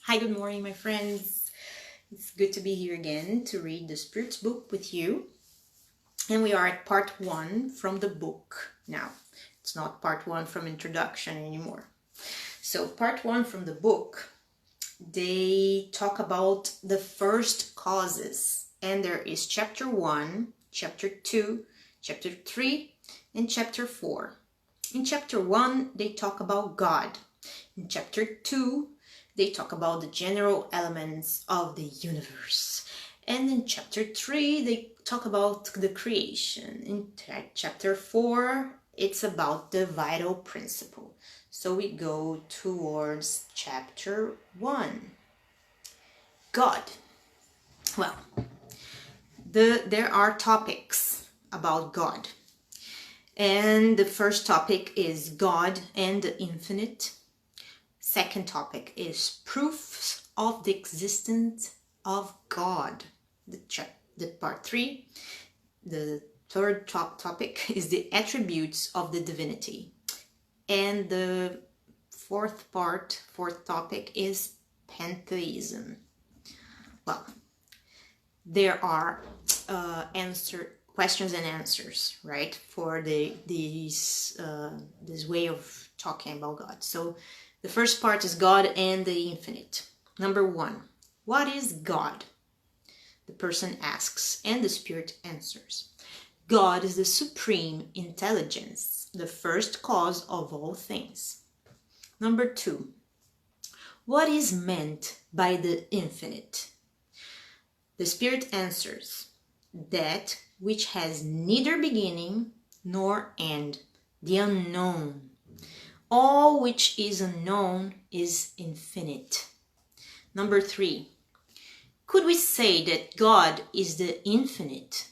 Hi, good morning, my friends. It's good to be here again to read the Spirit's book with you. And we are at part 1 from the book now. It's not part 1 from introduction anymore. So part 1 from the book, they talk about the first causes. And there is chapter 1, chapter 2, chapter 3, and chapter 4. In chapter 1, they talk about God. In chapter 2, they talk about the general elements of the universe. And in chapter 3, they talk about the creation. In chapter 4, it's about the vital principle. So we go towards chapter 1. God. Well, there are topics about God. And the first topic is God and the infinite. Second topic is proofs of the existence of God. The part 3. The third topic is the attributes of the divinity. And the fourth topic is pantheism. Well, there are questions and answers, right, for this way of talking about God. So the first part is God and the infinite. Number 1, what is God? The person asks, and the Spirit answers. God is the supreme intelligence, the first cause of all things. Number 2, what is meant by the infinite? The Spirit answers, that which has neither beginning nor end, the unknown. All which is unknown is infinite. Number 3, could we say that God is the infinite?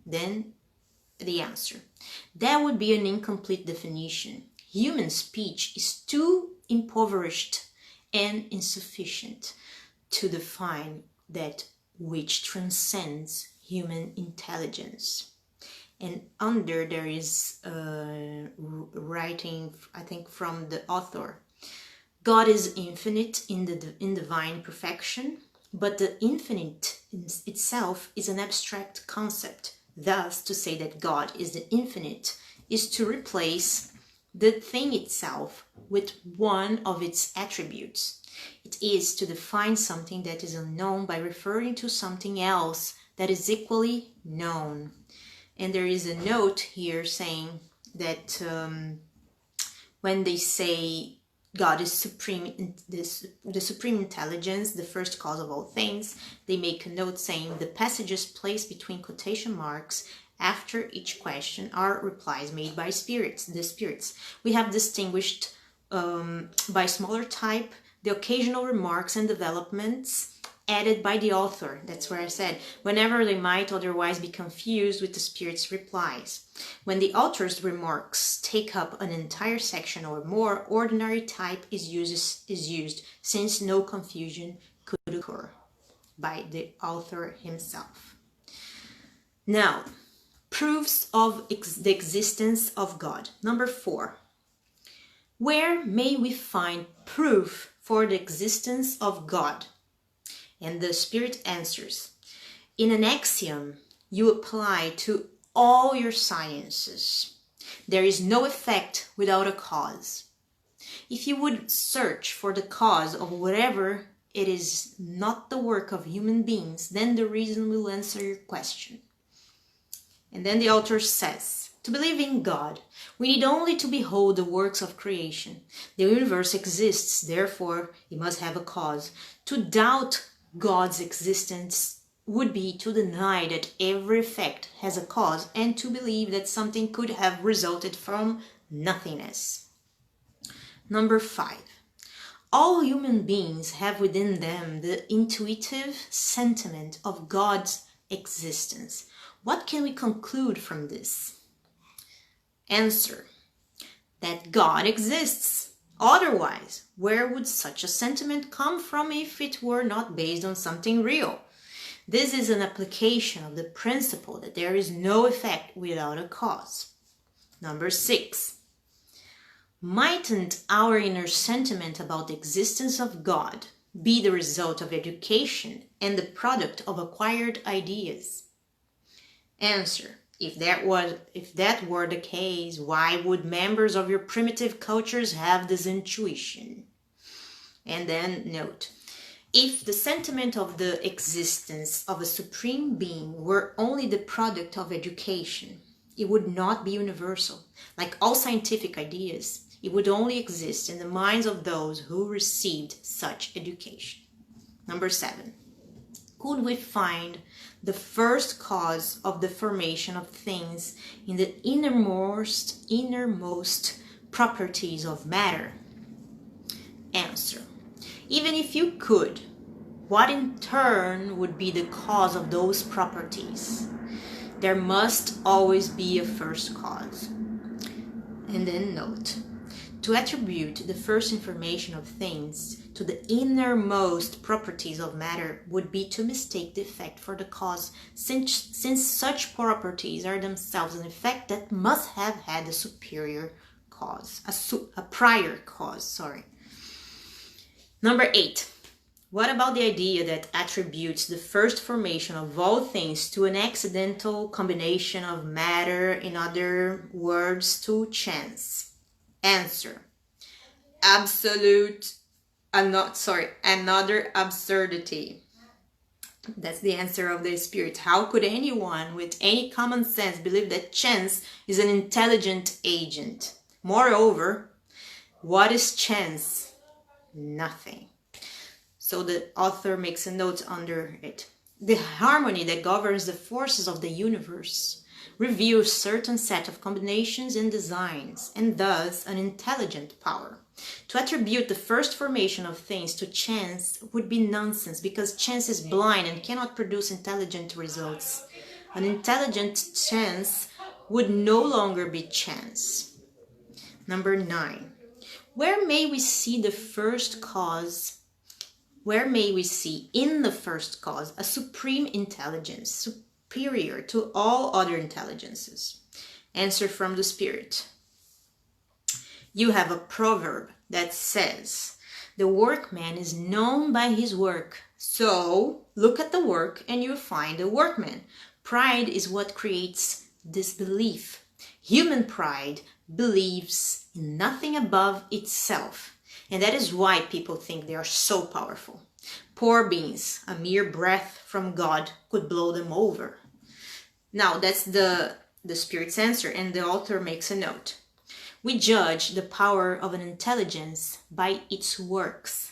Then the answer, that would be an incomplete definition. Human speech is too impoverished and insufficient to define that which transcends human intelligence. And under there is writing, I think, from the author. God is infinite in divine perfection, but the infinite in itself is an abstract concept. Thus, to say that God is the infinite is to replace the thing itself with one of its attributes. It is to define something that is unknown by referring to something else that is equally known. And there is a note here saying that when they say God is supreme, the supreme intelligence, the first cause of all things, they make a note saying the passages placed between quotation marks after each question are replies made by the spirits. We have distinguished by smaller type the occasional remarks and developments added by the author. That's where I said, whenever they might otherwise be confused with the Spirit's replies. When the author's remarks take up an entire section or more, ordinary type is used, since no confusion could occur by the author himself. Now, proofs of the existence of God. Number 4. Where may we find proof for the existence of God? And the Spirit answers, in an axiom you apply to all your sciences. There is no effect without a cause. If you would search for the cause of whatever it is not the work of human beings, then the reason will answer your question. And then the author says, to believe in God, we need only to behold the works of creation. The universe exists, therefore it must have a cause. To doubt God's existence would be to deny that every effect has a cause and to believe that something could have resulted from nothingness. Number 5. All human beings have within them the intuitive sentiment of God's existence. What can we conclude from this? Answer, that God exists. Otherwise, where would such a sentiment come from if it were not based on something real? This is an application of the principle that there is no effect without a cause. Number 6. Mightn't our inner sentiment about the existence of God be the result of education and the product of acquired ideas? Answer. If that were the case, why would members of your primitive cultures have this intuition? And then note, if the sentiment of the existence of a supreme being were only the product of education, it would not be universal. Like all scientific ideas, it would only exist in the minds of those who received such education. Number 7. Could we find the first cause of the formation of things in the innermost properties of matter? Answer. Even if you could, what in turn would be the cause of those properties? There must always be a first cause. And then note, to attribute the first information of things to the innermost properties of matter would be to mistake the effect for the cause, since such properties are themselves an effect that must have had a superior cause, a prior cause. Number 8. What about the idea that attributes the first formation of all things to an accidental combination of matter, in other words, to chance? Answer. Another absurdity. That's the answer of the Spirit. How could anyone with any common sense believe that chance is an intelligent agent? Moreover, what is chance? Nothing. So the author makes a note under it. The harmony that governs the forces of the universe reveals certain set of combinations and designs, and thus an intelligent power. To attribute the first formation of things to chance would be nonsense, because chance is blind and cannot produce intelligent results. An intelligent chance would no longer be chance. Number 9. Where may we see in the first cause a supreme intelligence, superior to all other intelligences? Answer from the Spirit. You have a proverb that says, the workman is known by his work. So look at the work and you'll find a workman. Pride is what creates disbelief. Human pride believes in nothing above itself. And that is why people think they are so powerful. Poor beings, a mere breath from God could blow them over. Now that's the Spirit's answer, and the author makes a note. We judge the power of an intelligence by its works.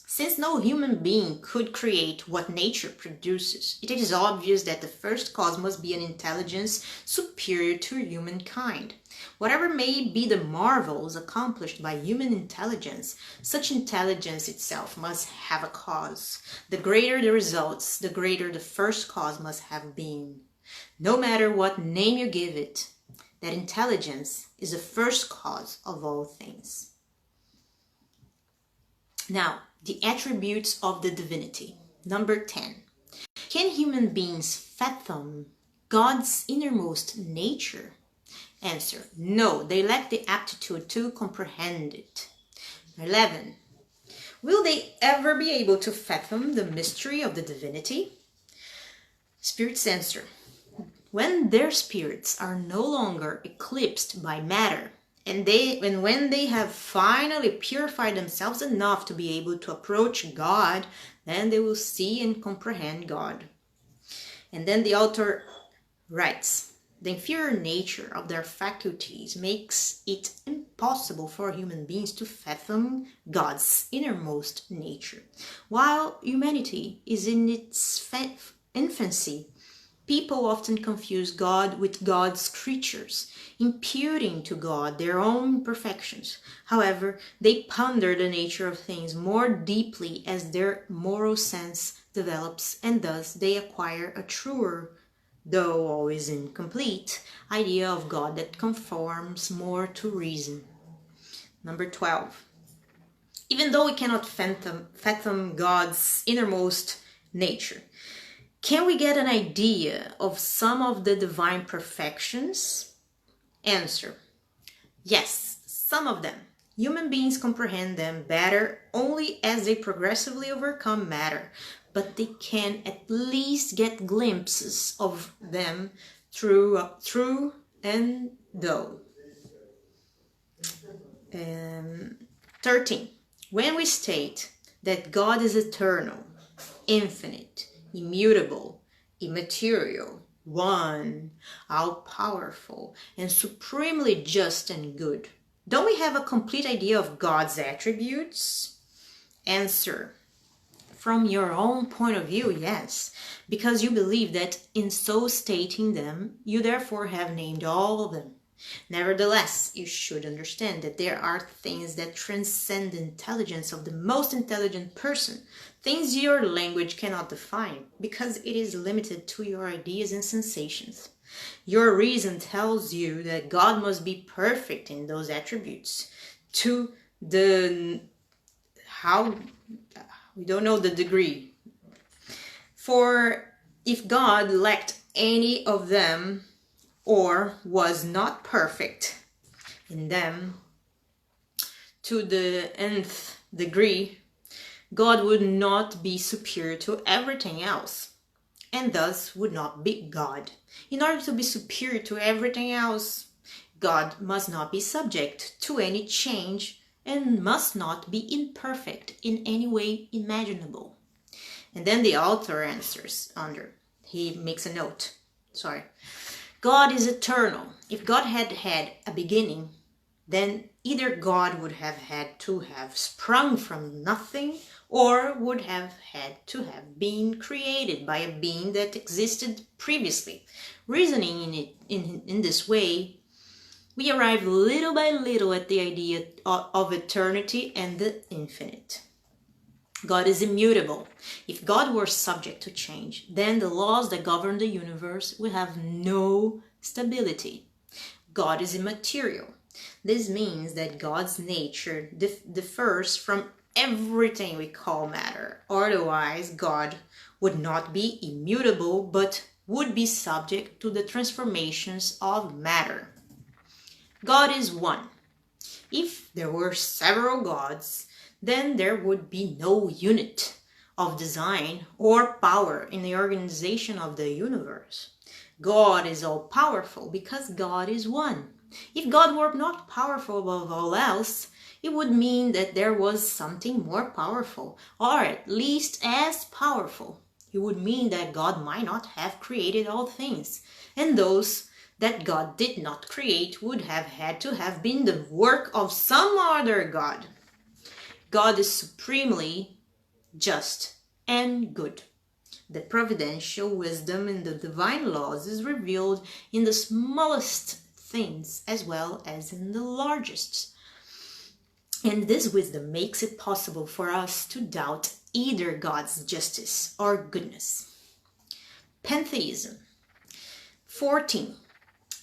Since no human being could create what nature produces, it is obvious that the first cause must be an intelligence superior to humankind. Whatever may be the marvels accomplished by human intelligence, such intelligence itself must have a cause. The greater the results, the greater the first cause must have been. No matter what name you give it, that intelligence is the first cause of all things. Now, the attributes of the divinity. Number 10. Can human beings fathom God's innermost nature? Answer. No, they lack the aptitude to comprehend it. 11. Will they ever be able to fathom the mystery of the divinity? Spirit's answer. When their spirits are no longer eclipsed by matter, and when they have finally purified themselves enough to be able to approach God, then they will see and comprehend God. And then the author writes, the inferior nature of their faculties makes it impossible for human beings to fathom God's innermost nature. While humanity is in its infancy, people often confuse God with God's creatures, imputing to God their own imperfections. However, they ponder the nature of things more deeply as their moral sense develops, and thus they acquire a truer, though always incomplete, idea of God that conforms more to reason. Number 12. Even though we cannot fathom God's innermost nature, can we get an idea of some of the divine perfections? Answer. Yes, some of them. Human beings comprehend them better only as they progressively overcome matter, but they can at least get glimpses of them through and though. 13. When we state that God is eternal, infinite, immutable, immaterial, one, all-powerful, and supremely just and good, don't we have a complete idea of God's attributes? Answer: from your own point of view, yes, because you believe that in so stating them, you therefore have named all of them. Nevertheless, you should understand that there are things that transcend the intelligence of the most intelligent person, things your language cannot define, because it is limited to your ideas and sensations. Your reason tells you that God must be perfect in those attributes. To the how, we don't know the degree. For if God lacked any of them, or was not perfect in them to the nth degree, God would not be superior to everything else, and thus would not be God. In order to be superior to everything else, God must not be subject to any change and must not be imperfect in any way imaginable. And then the author answers he makes a note. God is eternal. If God had had a beginning, then either God would have had to have sprung from nothing, or would have had to have been created by a being that existed previously. Reasoning in this way, we arrive little by little at the idea of eternity and the infinite. God is immutable. If God were subject to change, then the laws that govern the universe will have no stability. God is immaterial. This means that God's nature differs from everything we call matter. Otherwise, God would not be immutable, but would be subject to the transformations of matter. God is one. If there were several gods, then there would be no unit of design or power in the organization of the universe. God is all-powerful because God is one. If God were not powerful above all else, it would mean that there was something more powerful, or at least as powerful. It would mean that God might not have created all things, and those that God did not create would have had to have been the work of some other God. God is supremely just and good. The providential wisdom in the divine laws is revealed in the smallest things as well as in the largest. And this wisdom makes it possible for us to doubt either God's justice or goodness. Pantheism. 14.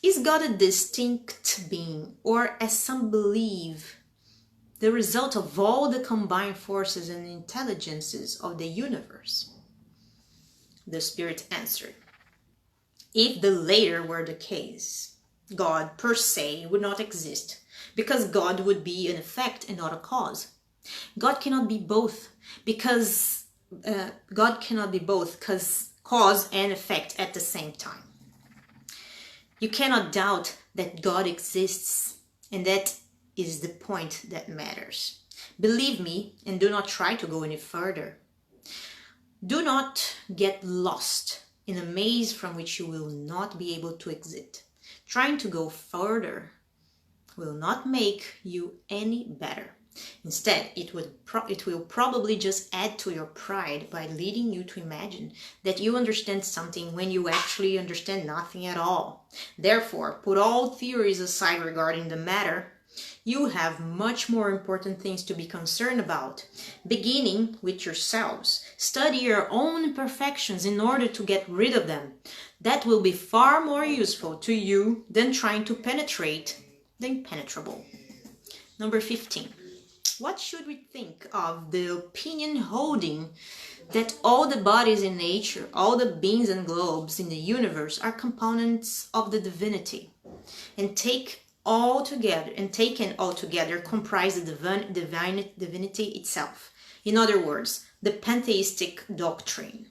Is God a distinct being, or, as some believe, the result of all the combined forces and intelligences of the universe? The Spirit answered, if the latter were the case, God per se would not exist, because God would be an effect and not a cause. God cannot be both, because cause and effect at the same time. You cannot doubt that God exists, and that is the point that matters. Believe me, and do not try to go any further. Do not get lost in a maze from which you will not be able to exit. Trying to go further will not make you any better. Instead, it will probably just add to your pride by leading you to imagine that you understand something when you actually understand nothing at all. Therefore, put all theories aside regarding the matter. You have much more important things to be concerned about. Beginning with yourselves, study your own imperfections in order to get rid of them. That will be far more useful to you than trying to penetrate the impenetrable. Number 15. What should we think of the opinion holding that all the bodies in nature, all the beings and globes in the universe are components of the divinity, and take all together and taken all together comprise the divinity itself. In other words, the pantheistic doctrine.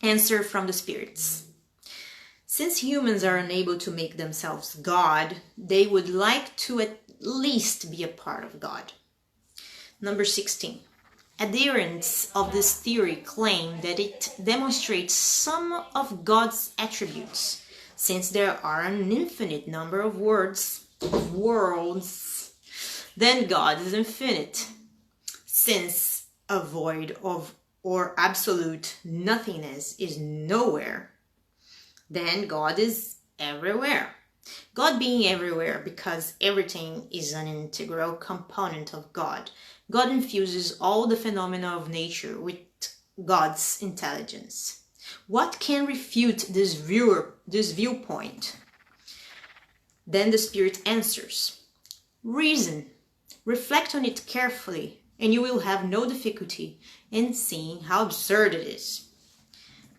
Answer from the spirits. Since humans are unable to make themselves God, they would like to at least be a part of God. Number 16. Adherents of this theory claim that it demonstrates some of God's attributes, since there are an infinite number of worlds, then God is infinite. Since a void of or absolute nothingness is nowhere, then God is everywhere. God being everywhere because everything is an integral component of God. God infuses all the phenomena of nature with God's intelligence. What can refute this viewpoint? Then the Spirit answers. Reason. Reflect on it carefully, and you will have no difficulty in seeing how absurd it is.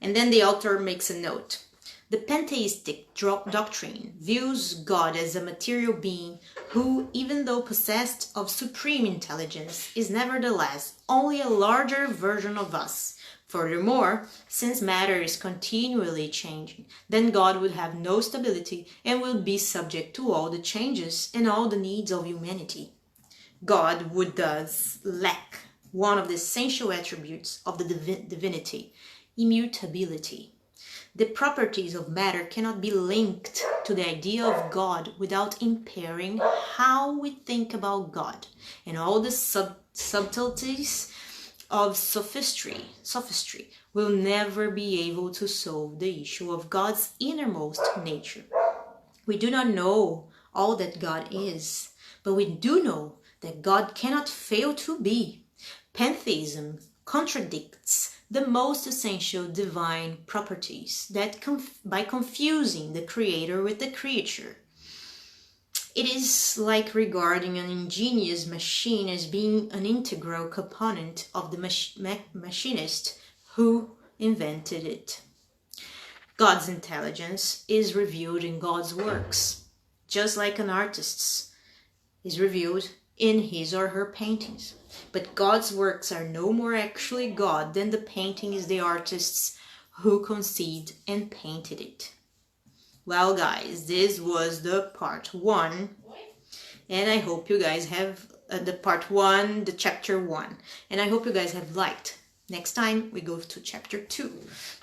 And then the author makes a note. The pantheistic doctrine views God as a material being who, even though possessed of supreme intelligence, is nevertheless only a larger version of us. Furthermore, since matter is continually changing, then God would have no stability and will be subject to all the changes and all the needs of humanity. God would thus lack one of the essential attributes of the divinity, immutability. The properties of matter cannot be linked to the idea of God without impairing how we think about God, and all the subtleties of sophistry will never be able to solve the issue of God's innermost nature. We do not know all that God is, but we do know that God cannot fail to be. Pantheism contradicts the most essential divine properties that by confusing the creator with the creature. It is like regarding an ingenious machine as being an integral component of the machinist who invented it. God's intelligence is revealed in God's works, just like an artist's is revealed in his or her paintings. But God's works are no more actually God than the painting is the artists who conceived and painted it. Well, guys, this was the part 1, and I hope you guys have the chapter 1, and I hope you guys have liked. Next time we go to chapter 2.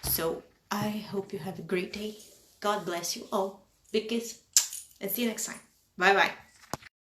So I hope you have a great day. God bless you all. Big kiss, and see you next time. Bye bye.